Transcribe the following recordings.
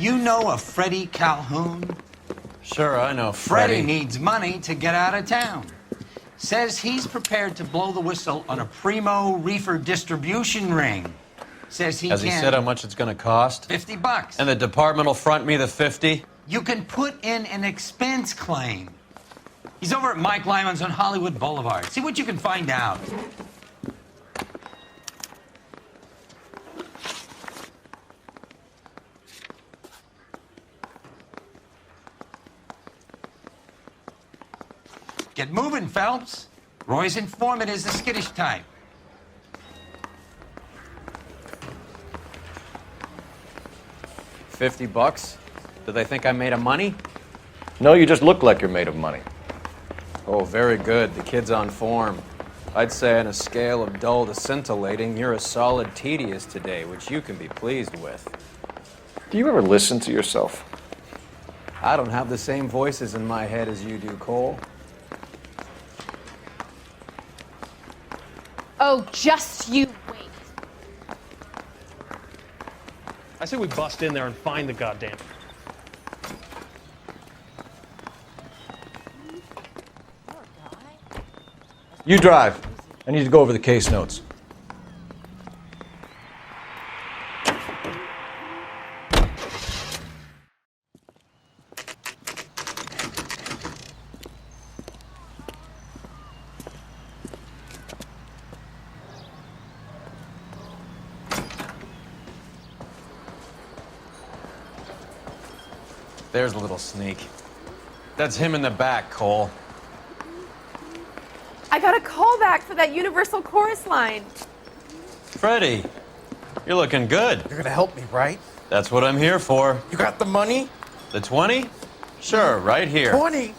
You know a Freddie Calhoun? Sure, I know Freddie needs money to get out of town. Says he's prepared to blow the whistle on a primo reefer distribution ring. Says he Has he said how much it's going to cost? $50. And the department will front me the 50? You can put in an expense claim. He's over at Mike Lyman's on Hollywood Boulevard. See what you can find out. Get moving, Phelps. Roy's informant is the skittish type. $50? Do they think I'm made of money? No, you just look like you're made of money. Oh, very good. The kid's on form. I'd say on a scale of dull to scintillating, you're a solid tedious today, which you can be pleased with. Do you ever listen to yourself? I don't have the same voices in my head as you do, Cole. Oh, just you wait. I say we bust in there and find the goddamn. You drive. I need to go over the case notes. There's a little sneak. That's him in the back, Cole. I got a call back for that Universal Chorus line. Freddie, you're looking good. You're gonna help me, right? That's what I'm here for. You got the money? The 20? Sure, right here. 20?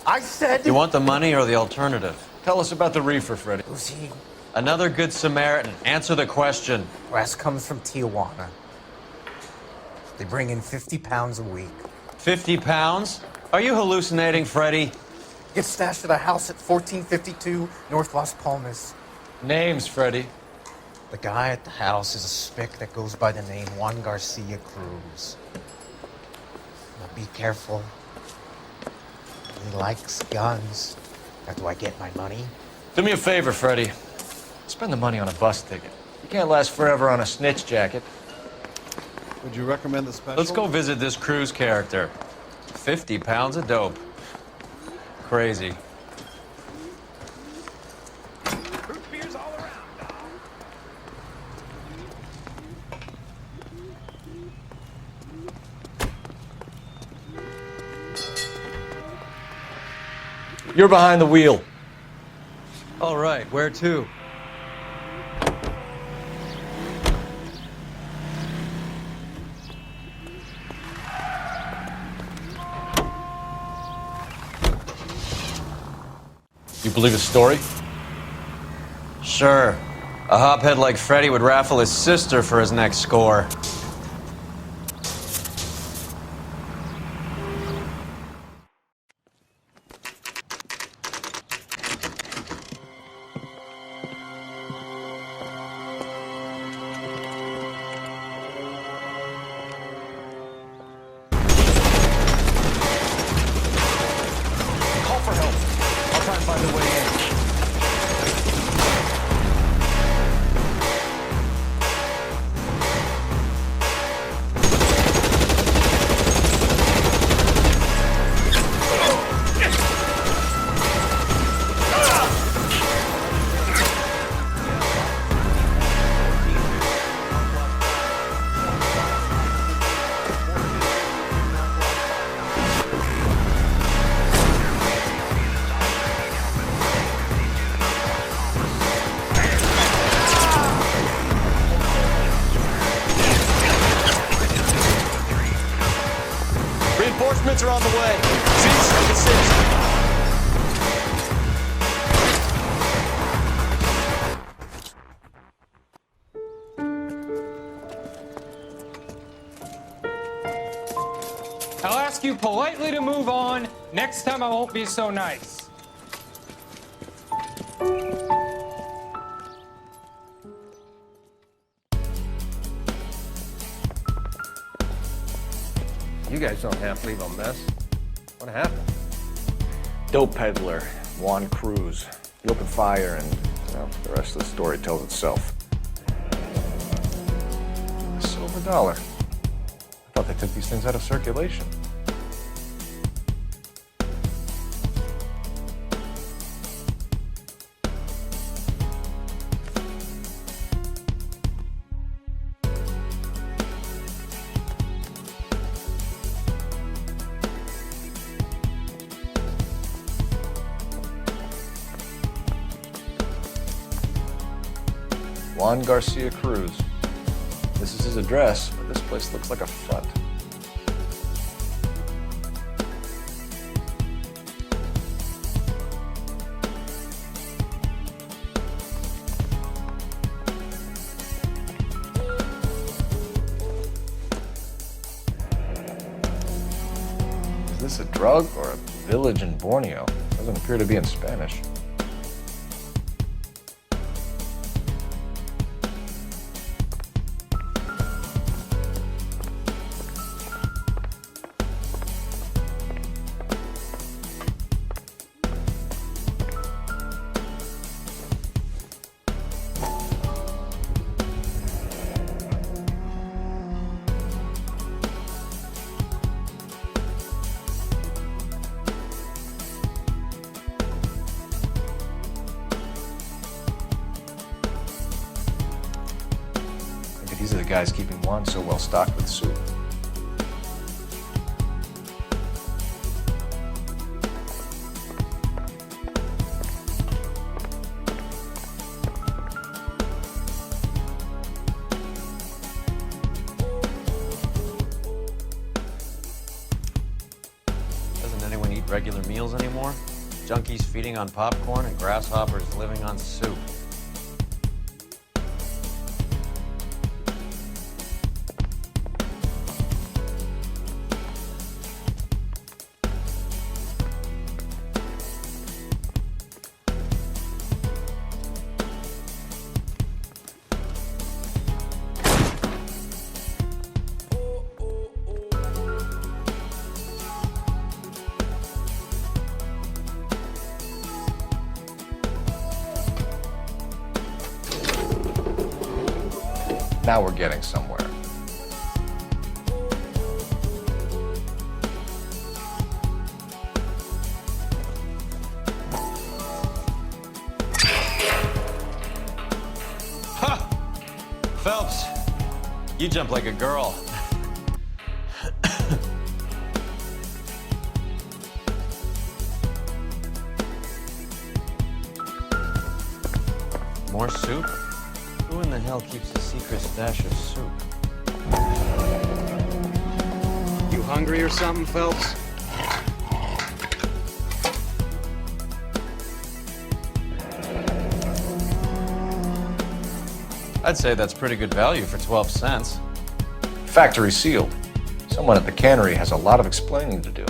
I said... You want the money or the alternative? Tell us about the reefer, Freddie. Who's he? Another good Samaritan. Answer the question. Wes comes from Tijuana. They bring in 50 pounds a week. 50 pounds? Are you hallucinating, Freddie? Gets stashed at a house at 1452 North Las Palmas. Names, Freddie. The guy at the house is a spick that goes by the name Juan Garcia Cruz. Now be careful. He likes guns. Now do I get my money? Do me a favor, Freddie. Spend the money on a bus ticket. You can't last forever on a snitch jacket. Would you recommend the special? Let's go visit this Cruz character. 50 pounds of dope. Crazy. Root beers all around, dog. You're behind the wheel. All right, where to? You believe his story? Sure. A hophead like Freddie would raffle his sister for his next score. Call for help. I'll try and find a way in. Reinforcements are on the way. Cease and desist. I'll ask you politely to move on. Next time I won't be so nice. guys don't have to leave a mess. What happened? Dope peddler, Juan Cruz. He opened fire and, well, the rest of the story tells itself. Silver dollar. I thought they took these things out of circulation. Juan Garcia Cruz. This is his address, but this place looks like a front. Is this a drug or a village in Borneo? Doesn't appear to be in Spanish. These are the guys keeping Juan so well stocked with soup. Doesn't anyone eat regular meals anymore? Junkies feeding on popcorn and grasshoppers living on soup. Now we're getting somewhere. Ha! Phelps, you jump like a girl. More soup? Who in the hell keeps a secret stash of soup? You hungry or something, Phelps? I'd say that's pretty good value for 12 cents. Factory sealed. Someone at the cannery has a lot of explaining to do.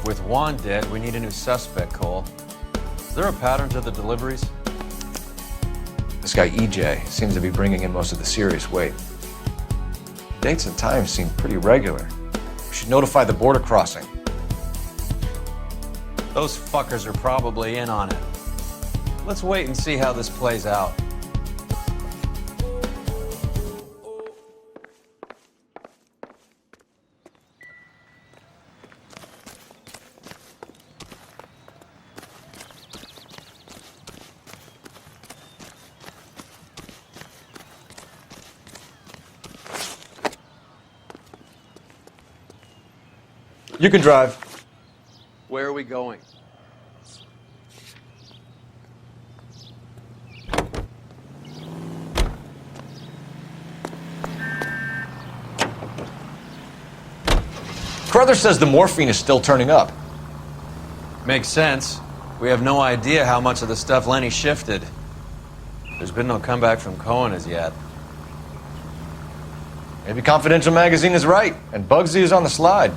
With Juan dead, we need a new suspect, Cole. Is there a pattern to the deliveries? This guy EJ seems to be bringing in most of the serious weight. Dates and times seem pretty regular. We should notify the border crossing. Those fuckers are probably in on it. Let's wait and see how this plays out. You can drive. Where are we going? Carruthers says the morphine is still turning up. Makes sense. We have no idea how much of the stuff Lenny shifted. There's been no comeback from Cohen as yet. Maybe Confidential Magazine is right, and Bugsy is on the slide.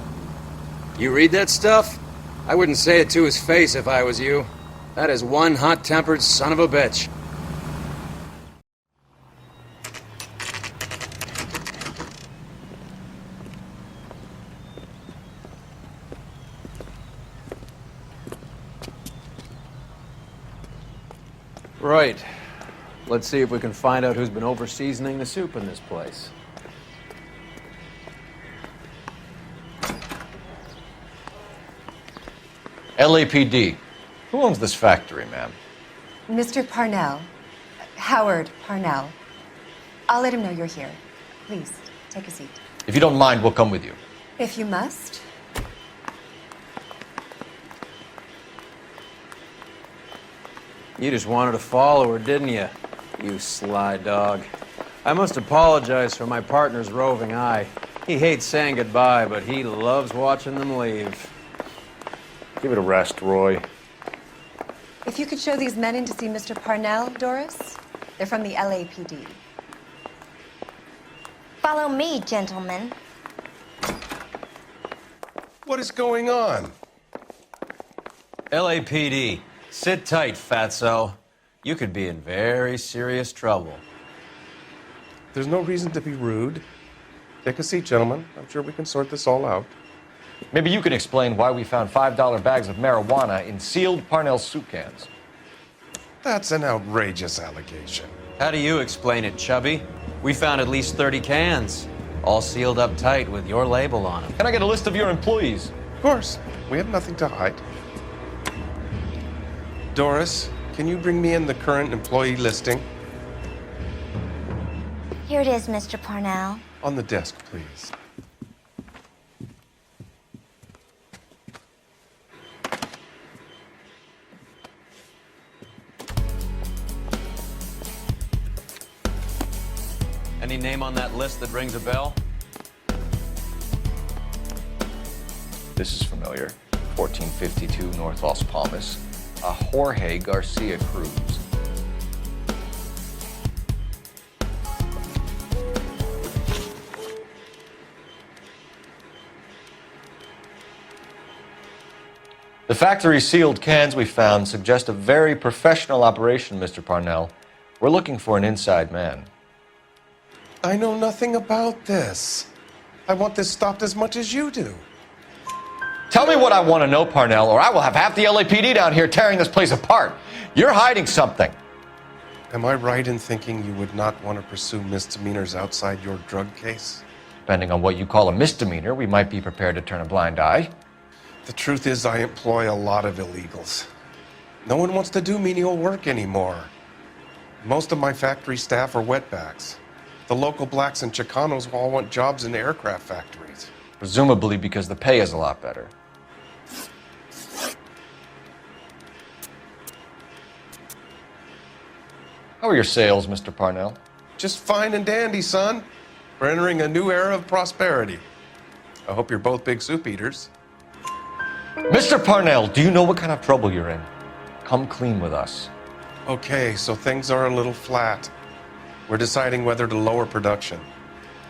You read that stuff? I wouldn't say it to his face if I was you. That is one hot-tempered son of a bitch. Right. Let's see if we can find out who's been over-seasoning the soup in this place. LAPD. Who owns this factory, ma'am? Mr. Parnell. Howard Parnell. I'll let him know you're here. Please, take a seat. If you don't mind, we'll come with you. If you must. You just wanted to follow her, didn't you? You sly dog. I must apologize for my partner's roving eye. He hates saying goodbye, but he loves watching them leave. Give it a rest, Roy. If you could show these men in to see Mr. Parnell, Doris. They're from the LAPD. Follow me, gentlemen. What is going on? LAPD, sit tight, fatso. You could be in very serious trouble. There's no reason to be rude. Take a seat, gentlemen. I'm sure we can sort this all out. Maybe you can explain why we found $5 bags of marijuana in sealed Parnell soup cans. That's an outrageous allegation. How do you explain it, Chubby? We found at least 30 cans, all sealed up tight with your label on them. Can I get a list of your employees? Of course. We have nothing to hide. Doris, can you bring me in the current employee listing? Here it is, Mr. Parnell. On the desk, please. Any name on that list that rings a bell? This is familiar. 1452 North Las Palmas. A Jorge Garcia Cruz. The factory sealed cans we found suggest a very professional operation, Mr. Parnell. We're looking for an inside man. I know nothing about this. I want this stopped as much as you do. Tell me what I want to know, Parnell, or I will have half the LAPD down here tearing this place apart. You're hiding something. Am I right in thinking you would not want to pursue misdemeanors outside your drug case? Depending on what you call a misdemeanor, we might be prepared to turn a blind eye. The truth is, I employ a lot of illegals. No one wants to do menial work anymore. Most of my factory staff are wetbacks. The local blacks and Chicanos all want jobs in the aircraft factories. Presumably because the pay is a lot better. How are your sales, Mr. Parnell? Just fine and dandy, son. We're entering a new era of prosperity. I hope you're both big soup eaters. Mr. Parnell, do you know what kind of trouble you're in? Come clean with us. Okay, so things are a little flat. We're deciding whether to lower production.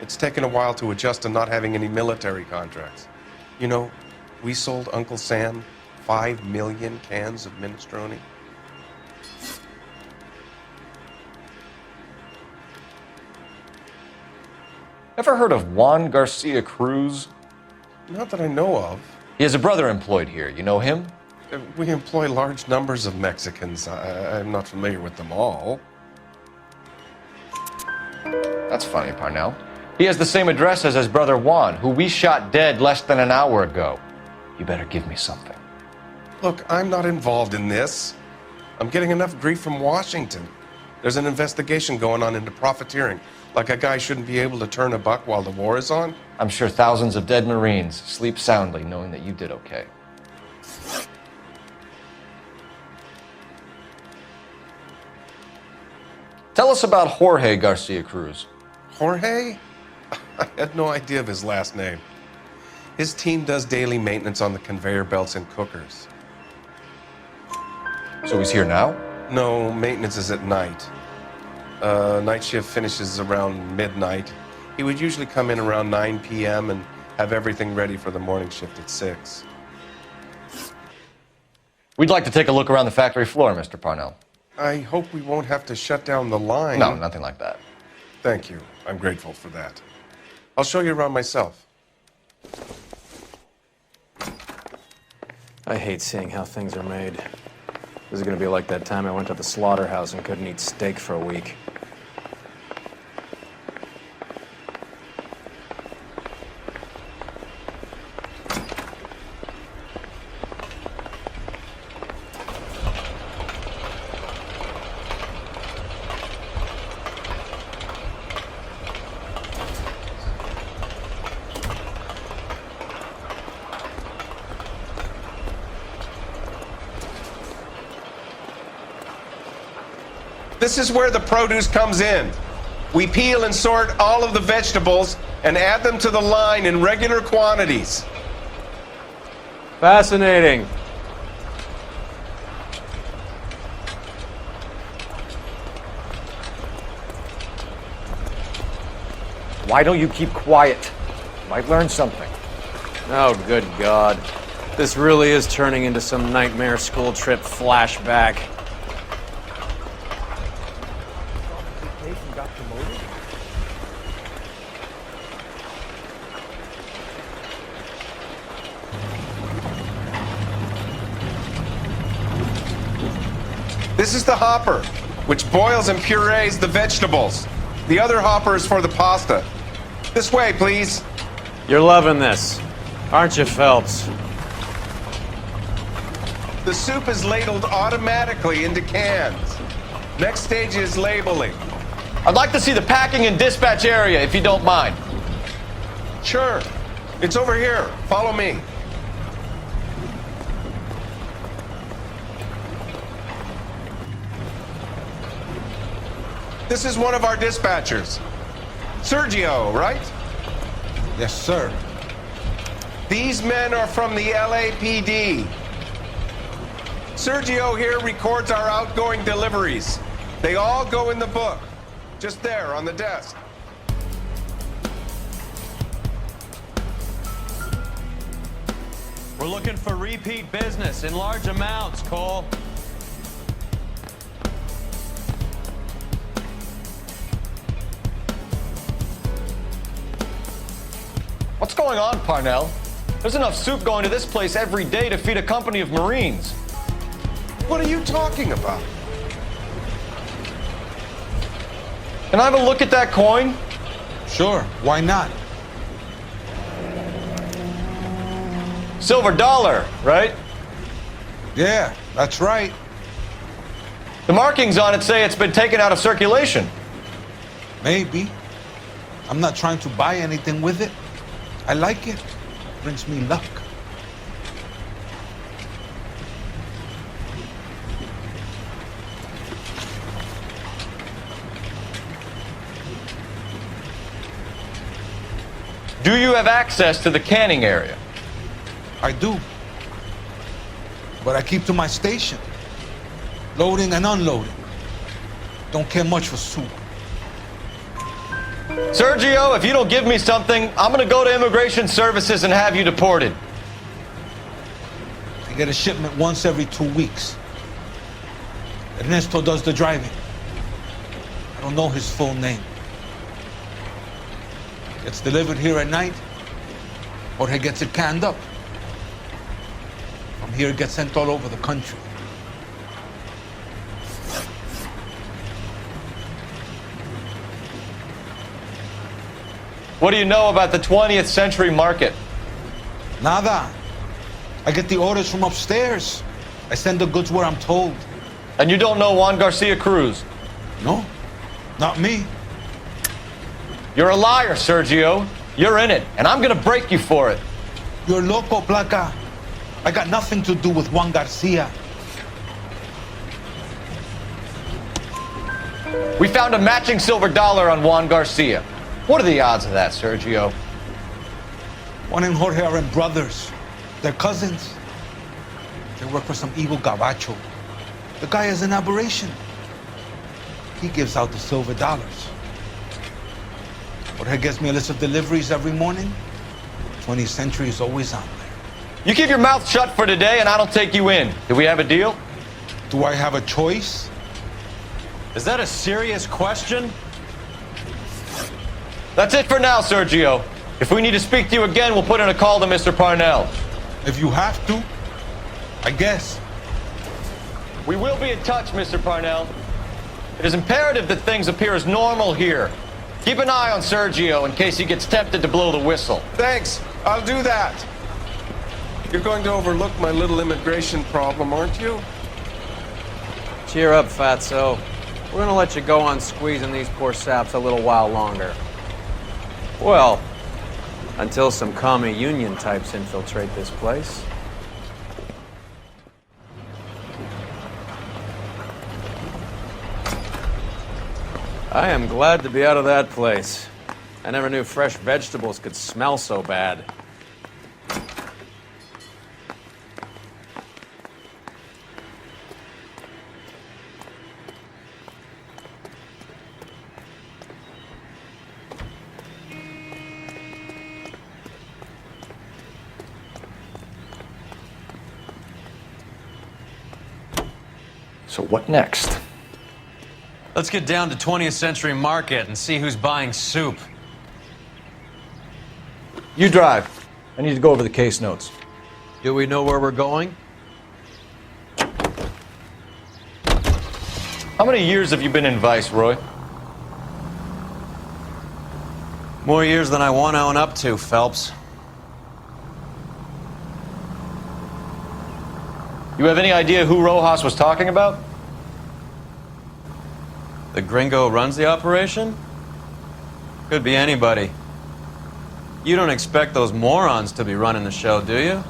It's taken a while to adjust to not having any military contracts. You know, we sold Uncle Sam 5 million cans of minestrone. Ever heard of Juan Garcia Cruz? Not that I know of. He has a brother employed here. You know him? We employ large numbers of Mexicans. I'm not familiar with them all. That's funny, Parnell. He has the same address as his brother Juan, who we shot dead less than an hour ago. You better give me something. Look, I'm not involved in this. I'm getting enough grief from Washington. There's an investigation going on into profiteering. Like a guy shouldn't be able to turn a buck while the war is on. I'm sure thousands of dead Marines sleep soundly knowing that you did okay. Tell us about Jorge Garcia Cruz. Jorge? I had no idea of his last name. His team does daily maintenance on the conveyor belts and cookers. So he's here now? No, maintenance is at night. Night shift finishes around midnight. He would usually come in around 9 p.m. and have everything ready for the morning shift at 6. We'd like to take a look around the factory floor, Mr. Parnell. I hope we won't have to shut down the line. No, nothing like that. Thank you. I'm grateful for that. I'll show you around myself. I hate seeing how things are made. This is gonna be like that time I went to the slaughterhouse and couldn't eat steak for a week. This is where the produce comes in. We peel and sort all of the vegetables and add them to the line in regular quantities. Fascinating. Why don't you keep quiet? Might learn something. Oh, good God. This really is turning into some nightmare school trip flashback. This is the hopper, which boils and purees the vegetables. The other hopper is for the pasta. This way, please. You're loving this, aren't you, Phelps? The soup is ladled automatically into cans. Next stage is labeling. I'd like to see the packing and dispatch area, if you don't mind. Sure. It's over here. Follow me. This is one of our dispatchers. Sergio, right? Yes, sir. These men are from the LAPD. Sergio here records our outgoing deliveries. They all go in the book, just there on the desk. We're looking for repeat business in large amounts, Cole. What's going on, Parnell? There's enough soup going to this place every day to feed a company of Marines. What are you talking about? Can I have a look at that coin? Sure, why not? Silver dollar, right? Yeah, that's right. The markings on it say it's been taken out of circulation. Maybe. I'm not trying to buy anything with it. I like it. Brings me luck. Do you have access to the canning area? I do. But I keep to my station. Loading and unloading. Don't care much for soup. Sergio, if you don't give me something, I'm gonna go to Immigration Services and have you deported. I get a shipment once every 2 weeks. Ernesto does the driving. I don't know his full name. Gets delivered here at night, or he gets it canned up. From here, it gets sent all over the country. What do you know about the 20th century market? Nada. I get the orders from upstairs. I send the goods where I'm told. And you don't know Juan Garcia Cruz? No, not me. You're a liar, Sergio. You're in it, and I'm gonna break you for it. You're loco, Placa. I got nothing to do with Juan Garcia. We found a matching silver dollar on Juan Garcia. What are the odds of that, Sergio? Juan and Jorge aren't brothers. They're cousins. They work for some evil gabacho. The guy is an aberration. He gives out the silver dollars. Jorge gets me a list of deliveries every morning. 20th Century is always on there. You keep your mouth shut for today and I don't take you in. Do we have a deal? Do I have a choice? Is that a serious question? That's it for now, Sergio. If we need to speak to you again, we'll put in a call to Mr. Parnell. If you have to, I guess. We will be in touch, Mr. Parnell. It is imperative that things appear as normal here. Keep an eye on Sergio in case he gets tempted to blow the whistle. Thanks. I'll do that. You're going to overlook my little immigration problem, aren't you? Cheer up, fatso. We're gonna let you go on squeezing these poor saps a little while longer. Well, until some commie union types infiltrate this place. I am glad to be out of that place. I never knew fresh vegetables could smell so bad. So what next? Let's get down to 20th Century Market and see who's buying soup. You drive. I need to go over the case notes. Do we know where we're going? How many years have you been in Viceroy? More years than I want to own up to, Phelps. You have any idea who Rojas was talking about? The gringo runs the operation? Could be anybody. You don't expect those morons to be running the show, do you?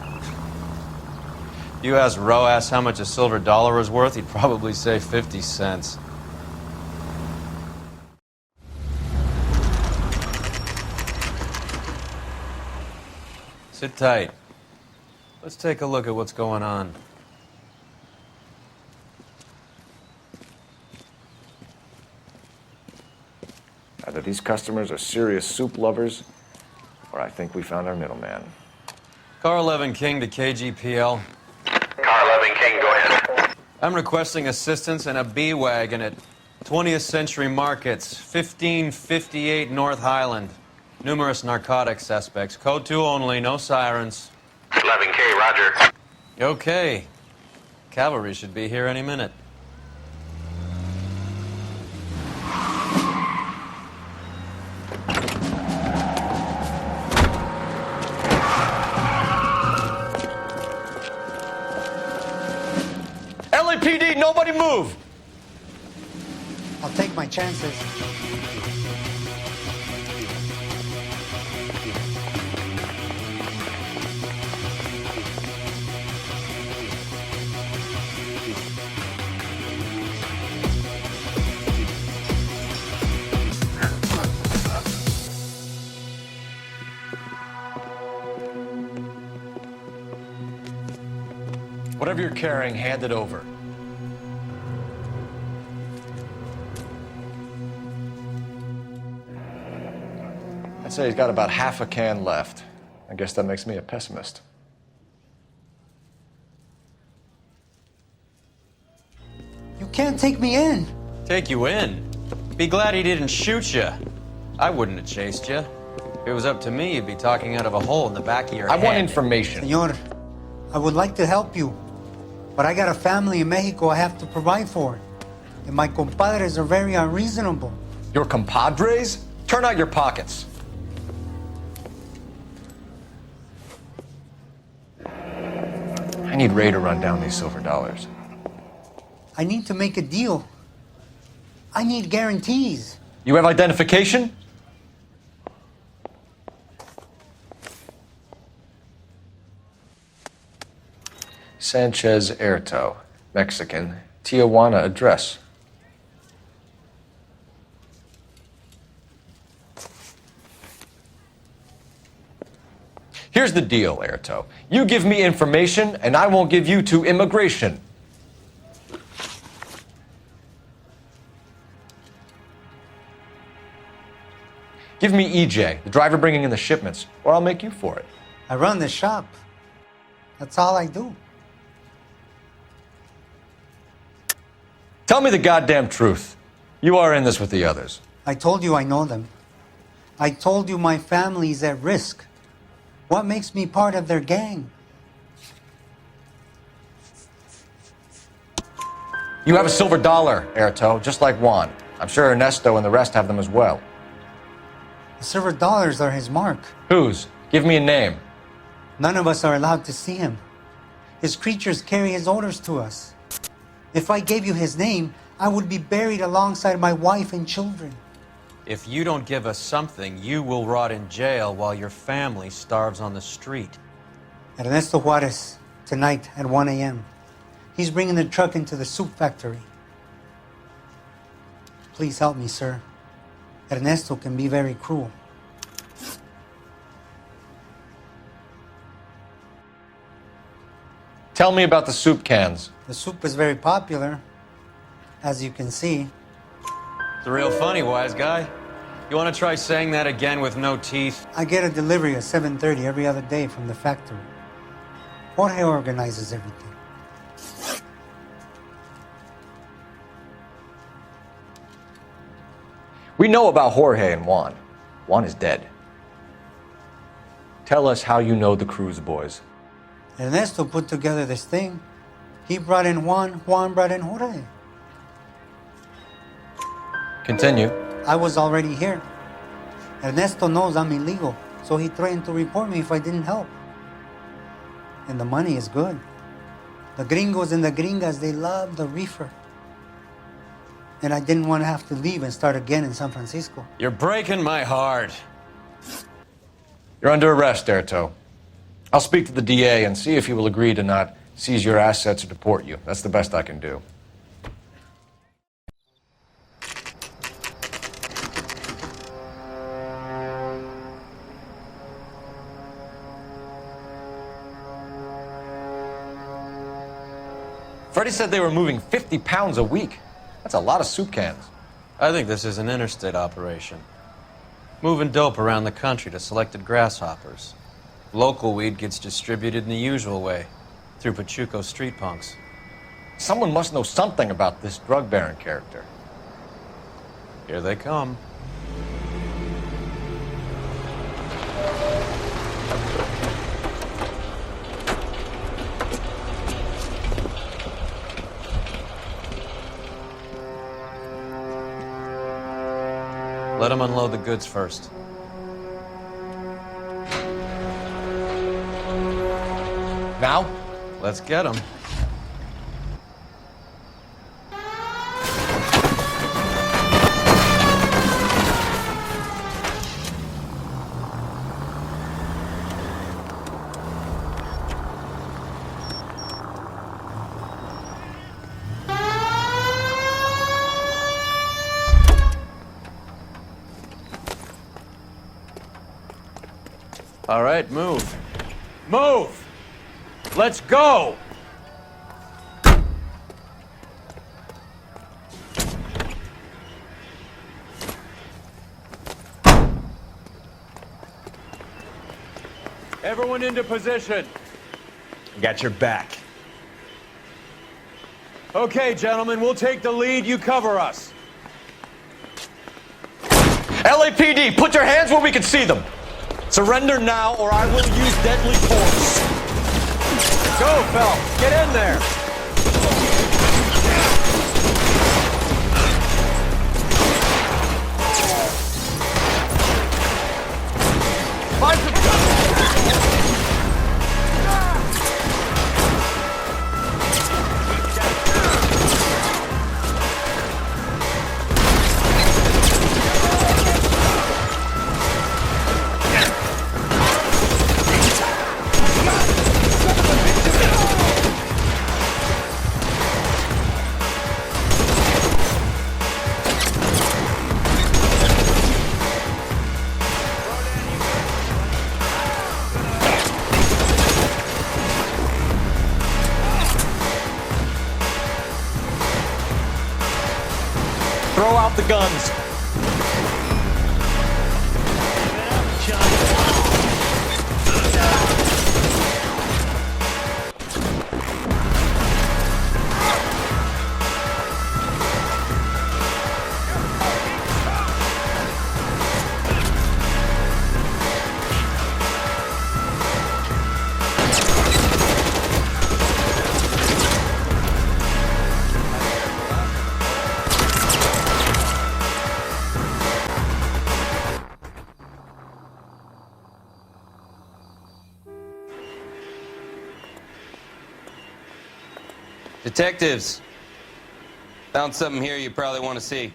You ask Rojas how much a silver dollar is worth, he'd probably say 50 cents. Sit tight. Let's take a look at what's going on. Either these customers are serious soup lovers, or I think we found our middleman. Car 11 King to KGPL. Car 11 King, go ahead. I'm requesting assistance in a B-Wagon at 20th Century Markets, 1558 North Highland. Numerous narcotic suspects. Code 2 only, no sirens. 11K, roger. Okay. Cavalry should be here any minute. LAPD, nobody move! I'll take my chances. Whatever you're carrying, hand it over. I'd say he's got about half a can left. I guess that makes me a pessimist. You can't take me in. Take you in? Be glad he didn't shoot you. I wouldn't have chased you. If it was up to me, you'd be talking out of a hole in the back of your head. I want information. Senor, I would like to help you, but I got a family in Mexico I have to provide for. And my compadres are very unreasonable. Your compadres? Turn out your pockets. I need Ray to run down these silver dollars. I need to make a deal. I need guarantees. You have identification? Sanchez Erto, Mexican, Tijuana address. Here Here's the deal, Airto. You give me information, and I won't give you to immigration. Give me EJ, the driver bringing in the shipments, or I'll make you for it. I run the shop. That's all I do. Tell me the goddamn truth. You are in this with the others. I told you I know them. I told you my family's at risk. What makes me part of their gang? You have a silver dollar, Airto, just like Juan. I'm sure Ernesto and the rest have them as well. The silver dollars are his mark. Whose? Give me a name. None of us are allowed to see him. His creatures carry his orders to us. If I gave you his name, I would be buried alongside my wife and children. If you don't give us something, you will rot in jail while your family starves on the street. Ernesto Juarez, tonight at 1 a.m. He's bringing the truck into the soup factory. Please help me, sir. Ernesto can be very cruel. Tell me about the soup cans. The soup is very popular, as you can see. It's real funny, wise guy. You want to try saying that again with no teeth? I get a delivery at 7:30 every other day from the factory. Jorge organizes everything. We know about Jorge and Juan. Juan is dead. Tell us how you know the Cruz boys. Ernesto put together this thing. He brought in Juan, Juan brought in Jorge. Continue. I was already here. Ernesto knows I'm illegal, so he threatened to report me if I didn't help. And the money is good. The gringos and the gringas, they love the reefer. And I didn't want to have to leave and start again in San Francisco. You're breaking my heart. You're under arrest, Airto. I'll speak to the DA and see if he will agree to not seize your assets or deport you. That's the best I can do. Freddie said they were moving 50 pounds a week. That's a lot of soup cans. I think this is an interstate operation. Moving dope around the country to selected grasshoppers. Local weed gets distributed in the usual way, through Pachuco street punks. Someone must know something about this drug baron character. Here they come. Let them unload the goods first. Now? Let's get them. All right, move. Move! Let's go! Everyone into position. Got your back. Okay, gentlemen, we'll take the lead. You cover us. LAPD, put your hands where we can see them. Surrender now, or I will use deadly force. Go, Phelps. Get in there. Find some cover. Throw out the guns. Detectives, found something here you probably want to see.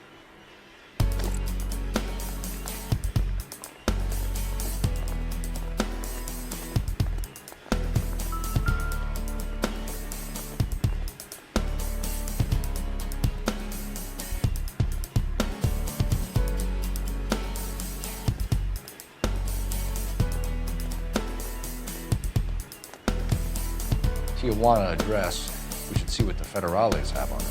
Tijuana address. We should see what the federales have on it.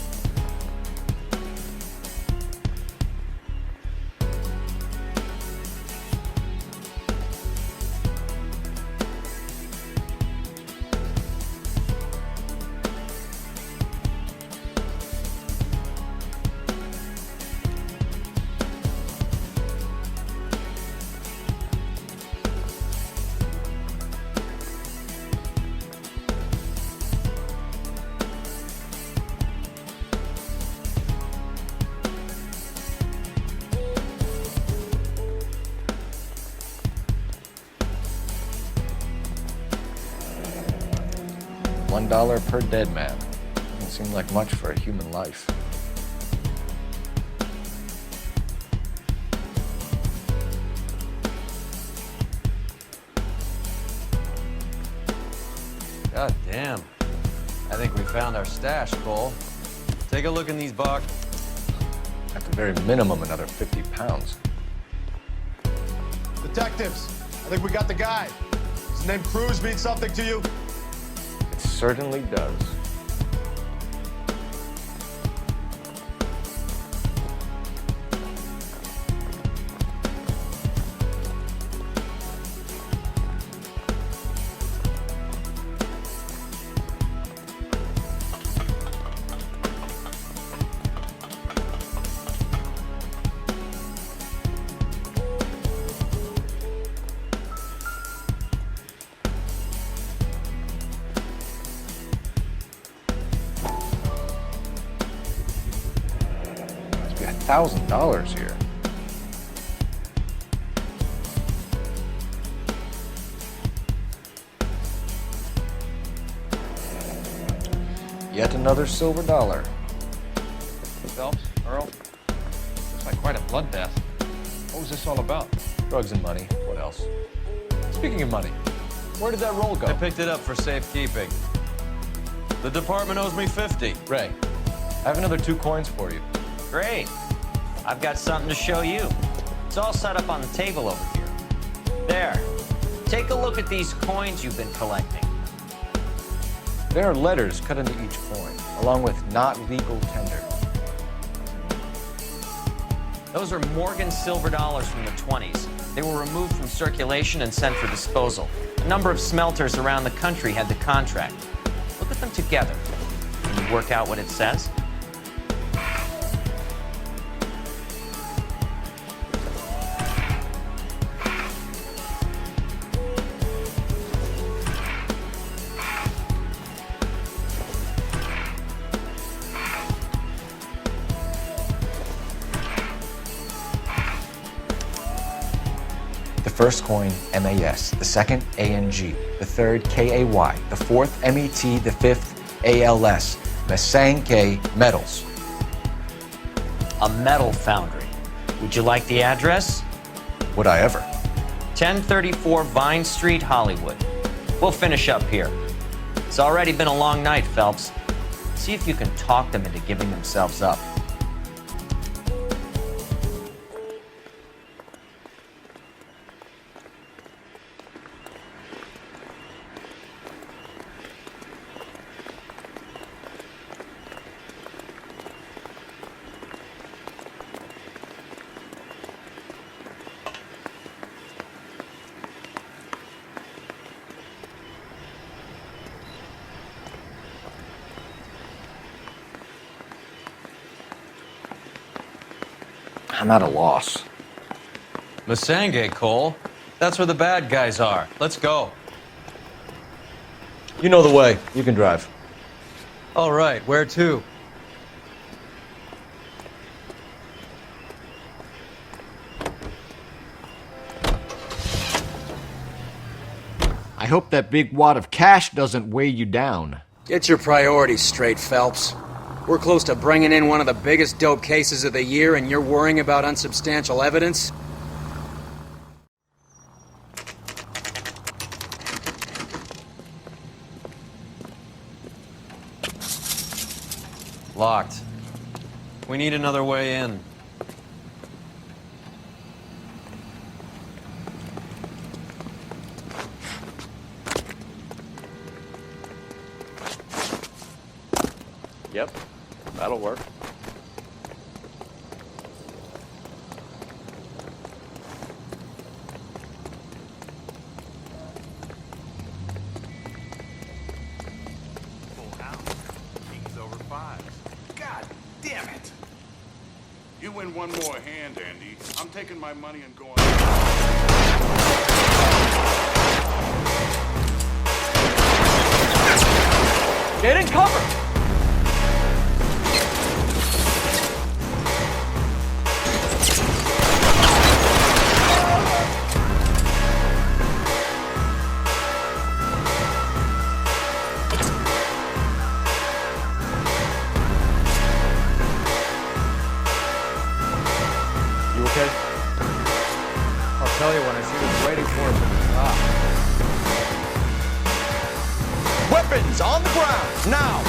$1 per dead man. Doesn't seem like much for a human life. God damn. I think we found our stash, Cole. Take a look in these boxes. At the very minimum, another 50 pounds. Detectives, I think we got the guy. Does the name Cruz mean something to you? It certainly does. $1,000 here. Yet another silver dollar. Phelps, Earl, looks like quite a bloodbath. What was this all about? Drugs and money. What else? Speaking of money, where did that roll go? I picked it up for safekeeping. The department owes me 50. Ray, I have another 2 coins for you. Great. I've got something to show you. It's all set up on the table over here. There. Take a look at these coins you've been collecting. There are letters cut into each coin, along with not legal tender. Those are Morgan silver dollars from the 20s. They were removed from circulation and sent for disposal. A number of smelters around the country had the contract. Look at them together. Can you work out what it says? The first coin, MAS, the second, ANG, the third, KAY, the fourth, MET, the fifth, ALS, Masanke Metals. A metal foundry. Would you like the address? Would I ever? 1034 Vine Street, Hollywood. We'll finish up here. It's already been a long night, Phelps. See if you can talk them into giving themselves up. I'm at a loss. Massange, Cole. That's where the bad guys are. Let's go. You know the way. You can drive. All right, where to? I hope that big wad of cash doesn't weigh you down. Get your priorities straight, Phelps. We're close to bringing in one of the biggest dope cases of the year, and you're worrying about unsubstantial evidence? Locked. We need another way in. Yep, that'll work. Full house. Kings over fives. God damn it! You win one more hand, Andy. I'm taking my money and going. Get in cover! I'll tell you when I see what's waiting for us at the top. Weapons on the ground, now!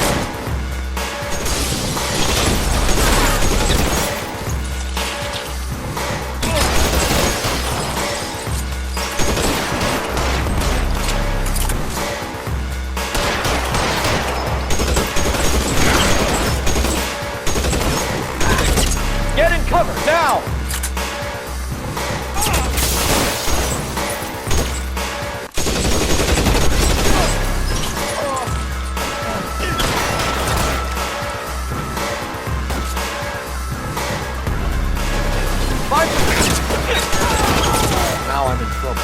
Get in cover, now! Now I'm in trouble.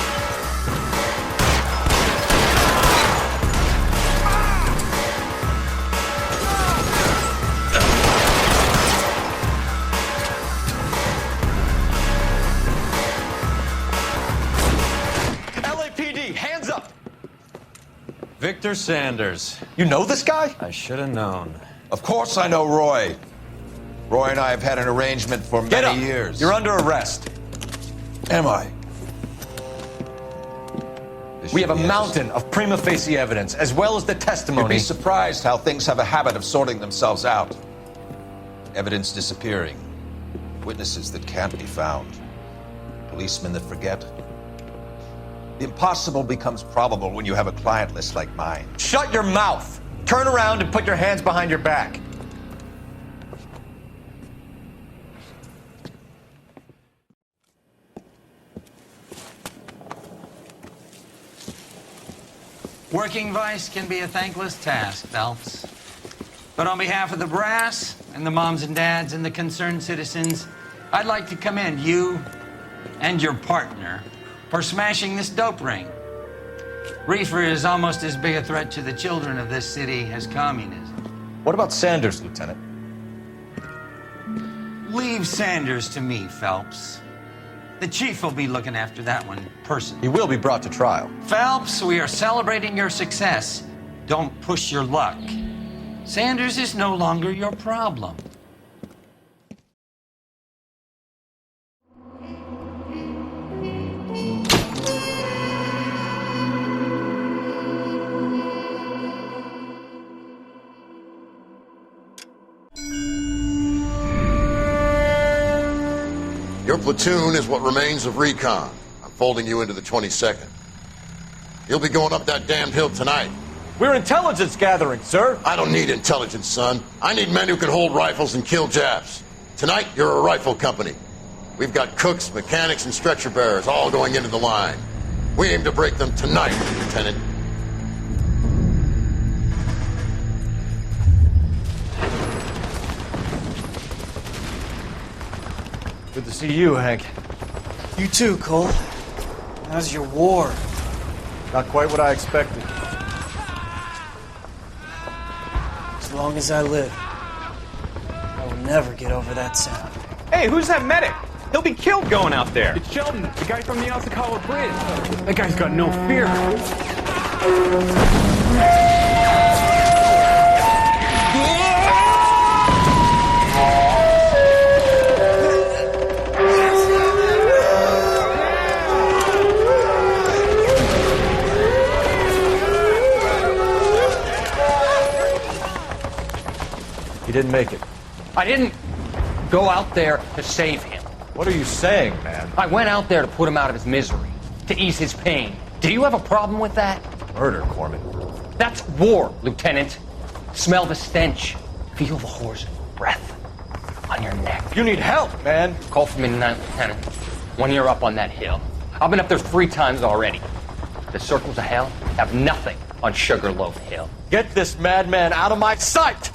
LAPD, hands up! Victor Sanders. You know this guy? I should have known. Of course I know Roy. Roy and I have had an arrangement for Get up. many years. You're under arrest. Am I? We have a mountain of prima facie evidence, as well as the You'd testimony. be surprised how things have a habit of sorting themselves out. Evidence disappearing. Witnesses that can't be found. Policemen that forget. The impossible becomes probable when you have a client list like mine. Shut your mouth! Turn around and put your hands behind your back. Working vice can be a thankless task, Phelps. But on behalf of the brass and the moms and dads and the concerned citizens, I'd like to commend you and your partner for smashing this dope ring. Reefer is almost as big a threat to the children of this city as communism. What about Sanders, Lieutenant? Leave Sanders to me, Phelps. The chief will be looking after that one personally. He will be brought to trial. Phelps, we are celebrating your success. Don't push your luck. Sanders is no longer your problem. Your platoon is what remains of recon. I'm folding you into the 22nd. You'll be going up that damned hill tonight. We're intelligence gathering, sir. I don't need intelligence, son. I need men who can hold rifles and kill Japs. Tonight, you're a rifle company. We've got cooks, mechanics, and stretcher bearers all going into the line. We aim to break them tonight, Lieutenant. Good to see you, Hank. You too, Cole. How's your war? Not quite what I expected. As long as I live, I will never get over that sound. Hey, who's that medic? He'll be killed going out there. It's Sheldon, the guy from the Asakawa Bridge. That guy's got no fear. He didn't make it. I didn't go out there to save him. What are you saying, man? I went out there to put him out of his misery, to ease his pain. Do you have a problem with that? Murder, Corman. That's war, Lieutenant. Smell the stench. Feel the whore's breath on your neck. You need help, man. Call for me tonight, Lieutenant. When you're up on that hill. I've been up there 3 times already. The circles of hell have nothing on Sugarloaf Hill. Get this madman out of my sight!